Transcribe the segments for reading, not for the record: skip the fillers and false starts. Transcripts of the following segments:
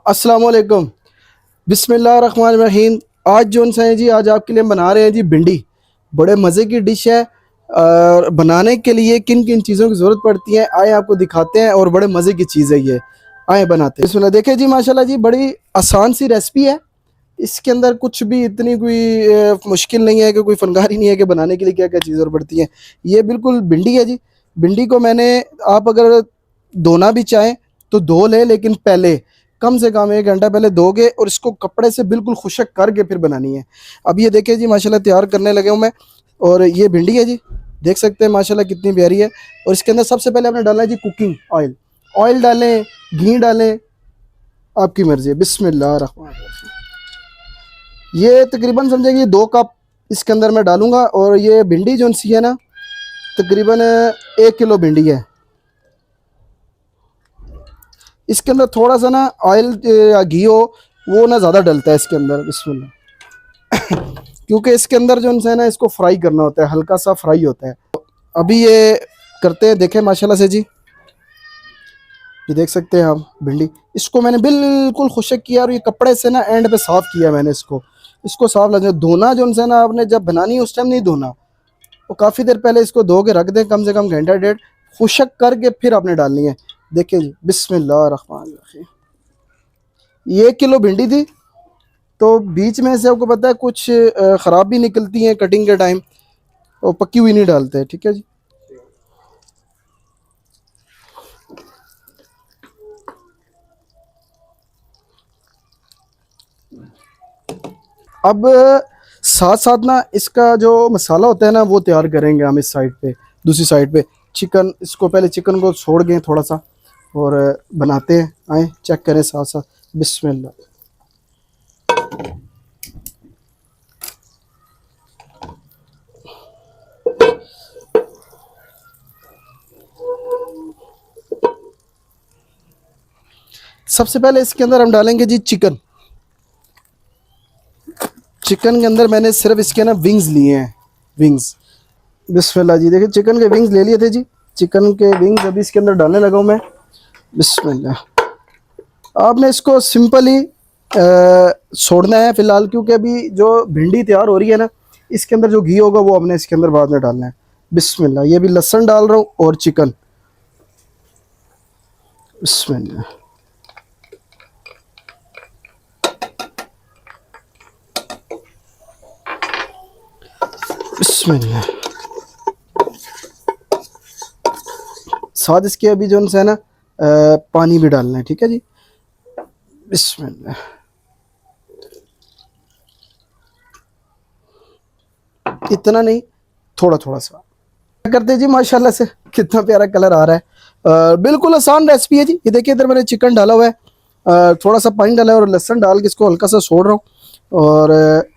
अस्सलाम वालेकुम। बिस्मिल्लाहिर्रहमानिर्रहीम। आज जो है जी, आज आपके लिए हम बना रहे हैं जी भिंडी। बड़े मज़े की डिश है। और बनाने के लिए किन किन चीज़ों की ज़रूरत पड़ती है आए आपको दिखाते हैं, और बड़े मज़े की चीज़ है ये। आए बनाते हैं। बिस्मिल्लाह। देखिए जी, माशाल्लाह जी, बड़ी आसान सी रेसिपी है। इसके अंदर कुछ भी इतनी कोई मुश्किल नहीं है, कि कोई फनकारी नहीं है कि बनाने के लिए क्या क्या चीज़ ज़रूरत पड़ती है। ये बिल्कुल भिंडी है जी। भिंडी को मैंने, आप अगर धोना भी चाहें तो धो लें, लेकिन पहले कम से कम 1 घंटा पहले धोगे, और इसको कपड़े से बिल्कुल खुशक करके फिर बनानी है। अब ये देखिए जी, माशाल्लाह तैयार करने लगे हूँ मैं। और ये भिंडी है जी, देख सकते हैं माशाल्लाह कितनी प्यारी है। और इसके अंदर सबसे पहले आपने डालना है जी कुकिंग ऑयल। ऑयल डालें, घी डालें, आपकी मर्ज़ी है। बिस्मिल्लाह रहमान रहीम। ये तकरीबन समझे कि 2 कप इसके अंदर मैं डालूंगा। और ये भिंडी जो सी है ना, तकरीबन 1 किलो भिंडी है। इसके अंदर थोड़ा सा ना ऑयल या घी हो, वो ना ज़्यादा डलता है इसके अंदर। बिस्मिल्लाह। क्योंकि इसके अंदर जो है ना, इसको फ्राई करना होता है, हल्का सा फ्राई होता है। अभी ये करते हैं, देखें माशाल्लाह से जी। ये देख सकते हैं आप भिंडी। इसको मैंने बिल्कुल खुशक किया, और ये कपड़े से ना एंड पे साफ़ किया मैंने इसको। इसको साफ लगे धोना जो है ना, आपने जब बनानी है उस टाइम नहीं धोना। वो काफ़ी देर पहले इसको धो के रख दें, कम से कम घंटा डेढ़, खुशक करके फिर आपने डालनी है। देखिए जी, बिस्मिल्लाह रहमान रहीम। ये 1 किलो भिंडी थी, तो बीच में से आपको पता है कुछ ख़राब भी निकलती हैं कटिंग के टाइम, और पक्की हुई नहीं डालते। ठीक है जी। अब साथ साथ ना इसका जो मसाला होता है ना, वो तैयार करेंगे हम इस साइड पे। दूसरी साइड पे चिकन, इसको पहले चिकन को छोड़ गए थोड़ा सा, और बनाते हैं। आए चेक करें साथ साथ। बिस्मिल्लाह। सबसे पहले इसके अंदर हम डालेंगे जी चिकन। चिकन के अंदर मैंने सिर्फ इसके ना विंग्स लिए हैं, विंग्स। बिस्मिल्लाह जी। देखिए चिकन के विंग्स ले लिए थे जी। चिकन के विंग्स अभी इसके अंदर डालने लगा हूँ मैं। बिस्मिल्लाह। आपने इसको सिंपल ही छोड़ना है फिलहाल, क्योंकि अभी जो भिंडी तैयार हो रही है ना, इसके अंदर जो घी होगा वो हमने इसके अंदर बाद में डालना है। बिस्मिल्लाह। ये भी लहसुन डाल रहा हूँ और चिकन। बिस्मिल्लाह। बिस्मिल्लाह। साथ इसके अभी जो है ना पानी भी डालना है। ठीक है जी। बिस्मिल्लाह। इतना नहीं, थोड़ा थोड़ा सा करते जी। माशाल्लाह से कितना प्यारा कलर आ रहा है। बिल्कुल आसान रेसिपी है जी। ये देखिए, इधर मैंने चिकन डाला हुआ है, थोड़ा सा पानी डाला है, और लहसुन डाल के इसको हल्का सा छोड़ रहा हूँ। और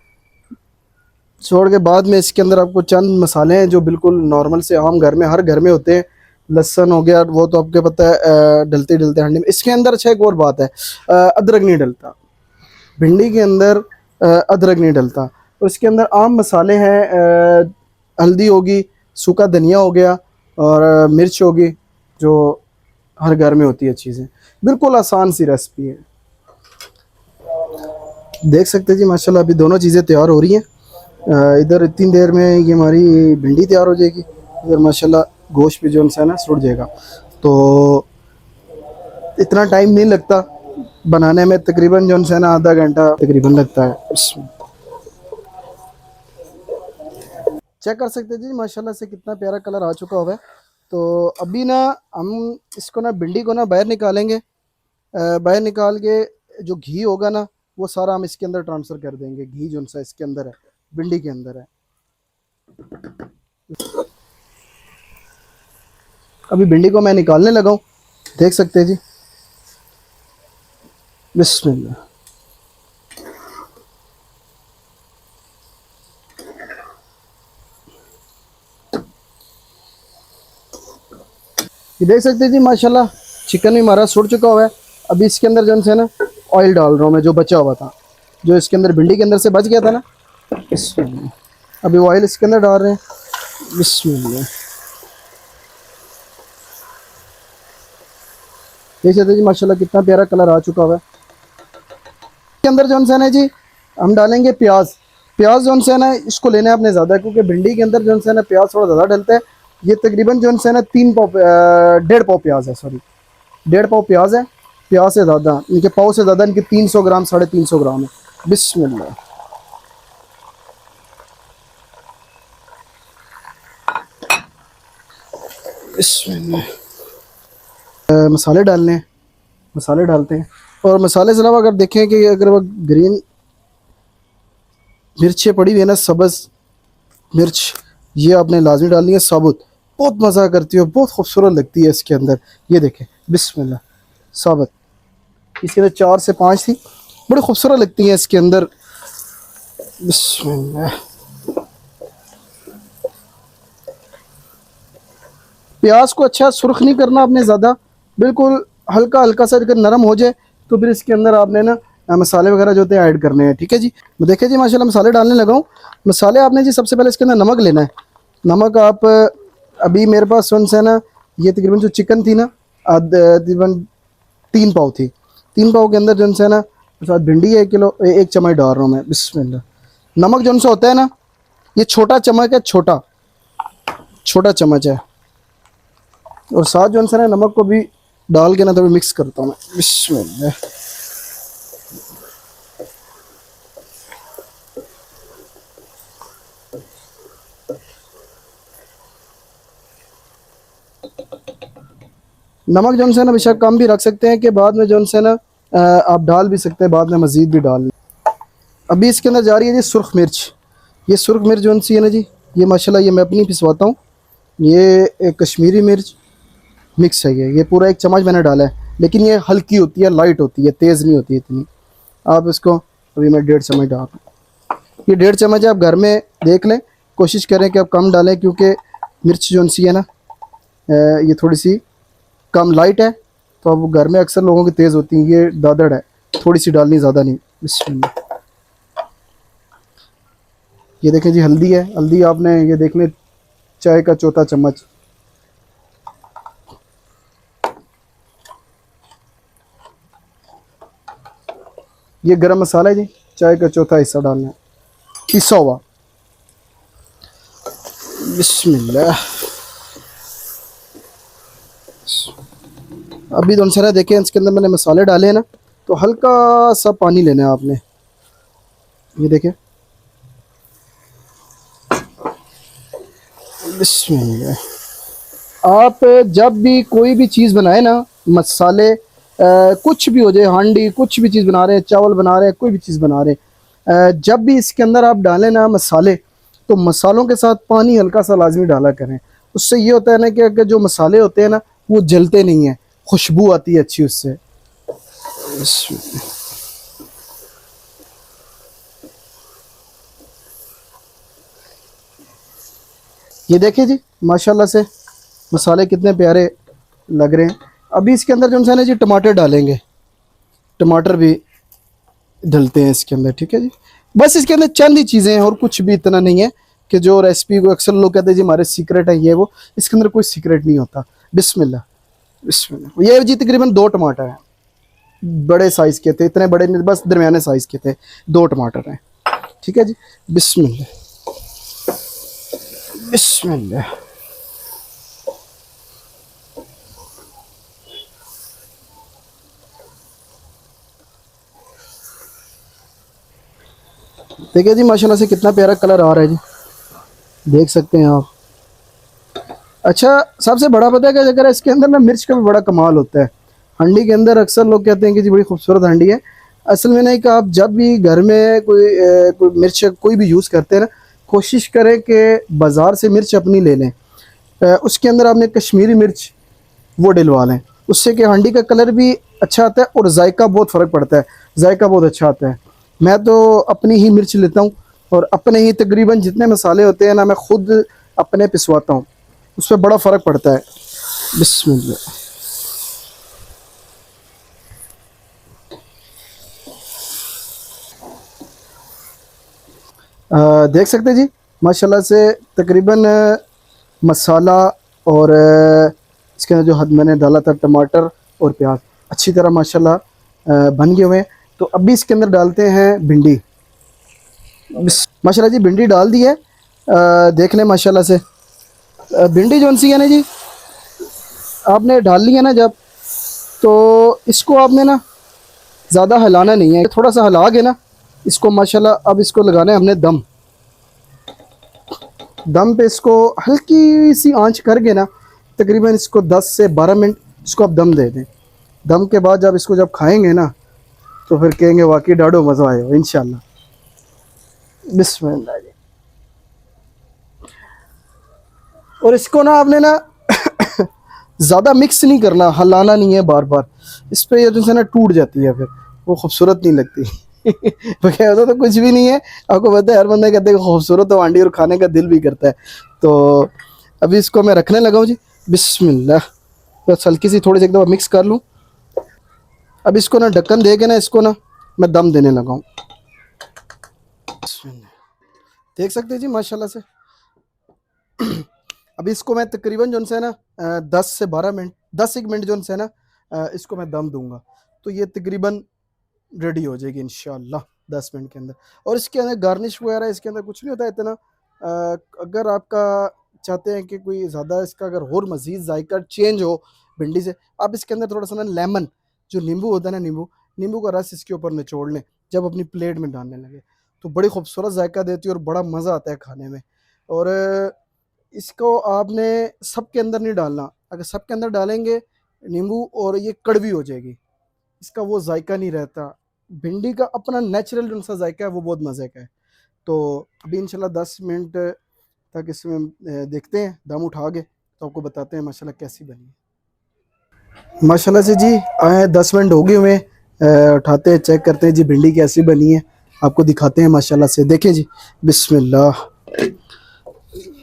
छोड़ के बाद में इसके अंदर आपको चंद मसाले हैं जो बिल्कुल नॉर्मल से आम घर में, हर घर में होते हैं। लहसुन हो गया, वो तो आपको पता है डलते डलते हंडी में। इसके अंदर अच्छा एक और बात है, अदरक नहीं डलता भिंडी के अंदर। अदरक नहीं डलता। और इसके अंदर आम मसाले हैं, हल्दी होगी, सूखा धनिया हो गया, और मिर्च होगी, जो हर घर में होती है चीज़ें। बिल्कुल आसान सी रेसिपी है। देख सकते हैं जी, माशाल्लाह अभी दोनों चीज़ें तैयार हो रही हैं। इधर इतनी देर में ये हमारी भिंडी तैयार हो जाएगी, इधर माशाल्लाह गोश्त भी जो है ना सुट जाएगा। तो इतना टाइम नहीं लगता बनाने में, तकरीबन जो है ना आधा घंटा तकरीबन लगता है इसमें। चेक कर सकते हैं जी, माशाल्लाह से कितना प्यारा कलर आ चुका हुआ है। तो अभी ना हम इसको ना भिंडी को ना बाहर निकालेंगे। बाहर निकाल के जो घी होगा ना, वो सारा हम इसके अंदर ट्रांसफ़र कर देंगे। घी जो सा इसके अंदर है, भिंडी के अंदर है। अभी भिंडी को मैं निकालने लगा हूँ, देख सकते हैं जी। बिस्मिल्लाह। ये देख सकते हैं जी, माशाल्लाह चिकन भी हमारा सुड़ चुका हुआ है। अभी इसके अंदर जो है ना ऑयल डाल रहा हूँ मैं, जो बचा हुआ था, जो इसके अंदर भिंडी के अंदर से बच गया था ना, इसमें अभी ऑयल इसके अंदर डाल रहे हैं। बिस्मिल्लाह। देख सकते हैं जी, माशाल्लाह कितना प्यारा कलर आ चुका हुआ है। के अंदर जो है ना जी हम डालेंगे प्याज। प्याज जो है ना इसको लेना है अपने ज़्यादा, क्योंकि भिंडी के अंदर जो है ना प्याज थोड़ा ज़्यादा डलता है। ये तकरीबन जो है ना 1.5 पाव प्याज है, सॉरी 1.5 पाव प्याज है। प्याज से ज़्यादा इनके पाव से ज़्यादा इनके 300 ग्राम 350 ग्राम है। बिस्मिल्लाह। मसाले डालने हैं, मसाले डालते हैं। और मसाले से अलावा अगर देखें कि अगर वो ग्रीन मिर्चें पड़ी हुई है ना, सब्ज़ मिर्च, ये आपने लाजमी डालनी है साबुत। बहुत मज़ा करती है, बहुत खूबसूरत लगती है इसके अंदर। ये देखें बिस्मिल्लाह, साबुत इसके अंदर 4 से 5 थी, बड़ी खूबसूरत लगती हैं इसके अंदर। बिस्मिल्लाह। प्याज को अच्छा सुर्ख नहीं करना आपने ज़्यादा, बिल्कुल हल्का हल्का सा अगर नरम हो जाए तो फिर इसके अंदर आपने ना मसाले वगैरह जो होते हैं ऐड करने हैं। ठीक है जी, देखिए जी माशाल्लाह मसाले डालने लगा हूँ। मसाले आपने जी सबसे पहले इसके अंदर नमक लेना है। नमक आप अभी मेरे पास से ना ये तकरीबन जो चिकन थी ना तकरीबन 3 पाव थी। 3 पाव के अंदर जो है ना साथ भिंडी है 1 किलो, 1 चम्मच डाल रहा हूँ मैं। बिस्मिल्लाह। नमक जो सा होता है ना ये छोटा चम्मच है, छोटा चम्मच है। और साथ जो है ना नमक को भी डाल के ना थोड़ा मिक्स करता हूँ मैं। बिस्मिल्लाह। नमक जो है ना बेशक कम भी रख सकते हैं कि बाद में जो है ना आप डाल भी सकते हैं, बाद में मज़ीद भी डाल। अभी इसके अंदर जा रही है जी सुर्ख मिर्च। ये सुर्ख मिर्च जो सी है ना जी, ये माशाल्लाह ये मैं अपनी पिसवाता हूँ। ये एक कश्मीरी मिर्च मिक्स है। ये पूरा 1 चम्मच मैंने डाला है, लेकिन ये हल्की होती है, लाइट होती है, तेज़ नहीं होती है इतनी। आप इसको अभी मैं 1.5 चम्मच डाल रहा हूँ। ये 1.5 चम्मच है, आप घर में देख लें, कोशिश करें कि आप कम डालें, क्योंकि मिर्च जो सी है ना ये थोड़ी सी कम लाइट है, तो अब घर में अक्सर लोगों की तेज़ होती है। ये दादड़ है, थोड़ी सी डालनी, ज़्यादा नहीं। बिस्मिल्लाह। ये देखें जी हल्दी है, हल्दी आपने ये देख लें चाय का चौथा चम्मच। ये गरम मसाला है जी, चाय का चौथा हिस्सा डालना है, पिसा हुआ। बिस्मिल्लाह। अभी तो सारा देखें इसके अंदर मैंने मसाले डाले हैं ना, तो हल्का सा पानी लेना है आपने। ये देखें बिस्मिल्लाह। आप जब भी कोई भी चीज़ बनाए ना, मसाले कुछ भी हो जाए, हांडी कुछ भी चीज़ बना रहे हैं, चावल बना रहे हैं, कोई भी चीज़ बना रहे हैं, जब भी इसके अंदर आप डालें ना मसाले, तो मसालों के साथ पानी हल्का सा लाजमी डाला करें। उससे ये होता है ना कि अगर जो मसाले होते हैं ना वो जलते नहीं हैं, खुशबू आती है अच्छी उससे। ये देखिए जी माशाल्लाह से मसाले कितने प्यारे लग रहे हैं। अभी इसके अंदर जो है ना जी टमाटर डालेंगे, टमाटर भी डलते हैं इसके अंदर। ठीक है जी, बस इसके अंदर चंद ही चीज़ें हैं और कुछ भी इतना नहीं है कि जो रेसिपी को अक्सर लोग कहते हैं जी हमारे सीक्रेट है ये वो। इसके अंदर कोई सीक्रेट नहीं होता। बिस्मिल्लाह। बिस्मिल्लाह। ये जी तकरीबन 2 टमाटर हैं, बड़े साइज़ के थे, इतने बड़े नहीं, बस दरमियाने साइज़ के थे। 2 टमाटर हैं। ठीक है जी। बिस्मिल्लाह। बिस्मिल्लाह। देखिए जी माशाल्लाह से कितना प्यारा कलर आ रहा है जी, देख सकते हैं आप। अच्छा सबसे बड़ा पता है कि अगर इसके अंदर ना मिर्च का भी बड़ा कमाल होता है। हंडी के अंदर अक्सर लोग कहते हैं कि जी बड़ी खूबसूरत हंडी है। असल में नहीं, कि आप जब भी घर में कोई मिर्च कोई भी यूज़ करते हैं ना, कोशिश करें कि बाज़ार से मिर्च अपनी ले लें। उसके अंदर आपने कश्मीरी मिर्च वो डलवा लें, उससे कि हांडी का कलर भी अच्छा आता है और जायका बहुत फ़र्क पड़ता है, जायका बहुत अच्छा आता है। मैं तो अपनी ही मिर्च लेता हूँ और अपने ही तकरीबन जितने मसाले होते हैं ना मैं ख़ुद अपने पिसवाता हूँ, उस पर बड़ा फ़र्क पड़ता है। बिस्मिल्लाह। देख सकते हैं जी माशाल्लाह से तकरीबन मसाला और इसके अंदर जो हद मैंने डाला था टमाटर और प्याज अच्छी तरह माशाल्लाह बन गए हुए हैं। तो अभी इसके अंदर डालते हैं भिंडी। माशाल्लाह जी भिंडी डाल दी है। देख लें माशाल्लाह से। भिंडी जो सी है ना जी, आपने डाल ली है ना जब, तो इसको आपने ना ज़्यादा हिलाना नहीं है, थोड़ा सा हिला के ना इसको माशाल्लाह अब इसको लगाना है हमने दम। दम पे इसको हल्की सी आंच करके ना तकरीबन इसको 10 से 12 मिनट इसको आप दम दे दें। दम के बाद जब इसको जब खाएंगे ना तो फिर कहेंगे वाकई डाढ़ो मज़ा आएगा इंशाल्लाह। बिस्मिल्लाह जी। और इसको ना आपने ना ज़्यादा मिक्स नहीं करना, हलाना नहीं है बार बार, इस पर ये जो है ना टूट जाती है, फिर वो खूबसूरत नहीं लगती। होता तो कुछ भी नहीं है, आपको पता है हर बंदा कहते हैं खूबसूरत हो आंटी और खाने का दिल भी करता है। तो अभी इसको मैं रखने लगा हूँ जी। बिस्मिल्लाह। बस हल्की सी थोड़ी सी एकदम मिक्स कर लूँ। अब इसको ना ढक्कन दे के ना इसको ना मैं दम देने लगा हूँ। देख सकते हैं जी माशाल्लाह से। अभी इसको मैं तकरीबन जो है ना 10 से 12 मिनट 10 मिनट जो है ना इसको मैं दम दूंगा, तो ये तकरीबन रेडी हो जाएगी इंशाल्लाह 10 मिनट के अंदर। और इसके अंदर गार्निश वगैरह इसके अंदर कुछ नहीं होता इतना। अगर आपका चाहते हैं कि कोई ज़्यादा इसका अगर और मज़ीद जायका चेंज हो भिंडी से, आप इसके अंदर थोड़ा सा ना लेमन, जो नींबू होता है ना, नींबू का रस इसके ऊपर निचोड़ लें जब अपनी प्लेट में डालने लगे, तो बड़ी खूबसूरत जायका देती है और बड़ा मज़ा आता है खाने में। और इसको आपने सब के अंदर नहीं डालना, अगर सब के अंदर डालेंगे नींबू और ये कड़वी हो जाएगी, इसका वो जायका नहीं रहता। भिंडी का अपना नेचुरल जो सा जायका है वो बहुत मज़े का है। तो अभी इंशाल्लाह 10 मिनट तक इसमें देखते हैं दम उठा के, तो आपको बताते हैं माशाल्लाह कैसी बनी है। माशाल्लाह से जी आए 10 मिनट हो गए हुए, उठाते हैं चेक करते हैं जी भिंडी कैसी बनी है, आपको दिखाते हैं माशाल्लाह से। देखें जी। बिस्मिल्लाह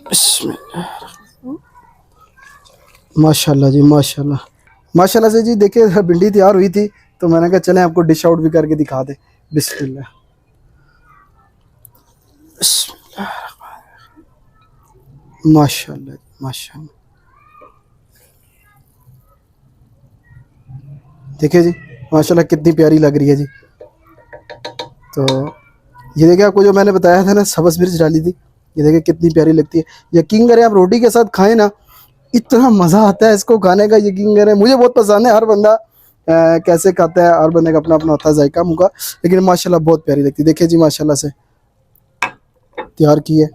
बिस्मिल्लाह। माशाल्लाह जी माशाल्लाह से जी। देखिए भिंडी तैयार हुई थी तो मैंने कहा चलें आपको डिश आउट भी करके दिखा दें। बिस्मिल्लाह माशाल्लाह माशाल्लाह। देखिए जी माशाल्लाह कितनी प्यारी लग रही है जी। तो ये देखिए आपको जो मैंने बताया था ना सब्ज़ मिर्च डाली थी, ये देखिए कितनी प्यारी लगती है। यकीन करें आप रोटी के साथ खाएं ना इतना मज़ा आता है इसको खाने का, यकीन करें मुझे बहुत पसंद है। हर बंदा कैसे खाता है, हर बंदे का अपना अपना होता है जायका मुँह का, लेकिन माशाल्लाह बहुत प्यारी लगती है। देखिए जी माशाल्लाह से तैयार की है।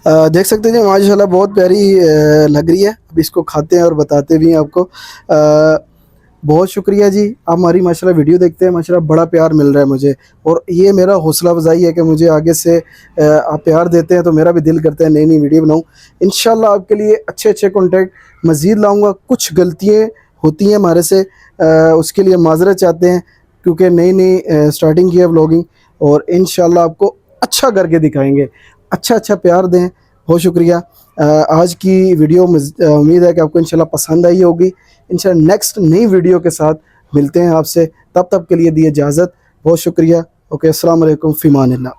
देख सकते हैं जी माशाल्लाह बहुत प्यारी लग रही है। अब इसको खाते हैं और बताते भी हैं आपको। बहुत शुक्रिया जी, आप हमारी माशाल्लाह वीडियो देखते हैं, माशाल्लाह बड़ा प्यार मिल रहा है मुझे, और ये मेरा हौसला अफजाई है कि मुझे आगे से आप प्यार देते हैं तो मेरा भी दिल करता है नई नई वीडियो बनाऊँ। इंशाल्लाह आपके लिए अच्छे अच्छे कॉन्टेंट मज़ीद लाऊँगा। कुछ गलतियाँ होती हैं हमारे से, उसके लिए माजरत चाहते हैं क्योंकि नई नई स्टार्टिंग की है व्लॉगिंग, और इंशाल्लाह आपको अच्छा करके दिखाएँगे। अच्छा प्यार दें। बहुत शुक्रिया। आज की वीडियो उम्मीद है कि आपको इंशाल्लाह पसंद आई होगी। इंशाल्लाह नेक्स्ट नई वीडियो के साथ मिलते हैं आपसे, तब तक के लिए दी इजाज़त। बहुत शुक्रिया। ओके, अस्सलाम वालेकुम, फ़ी अमानिल्लाह।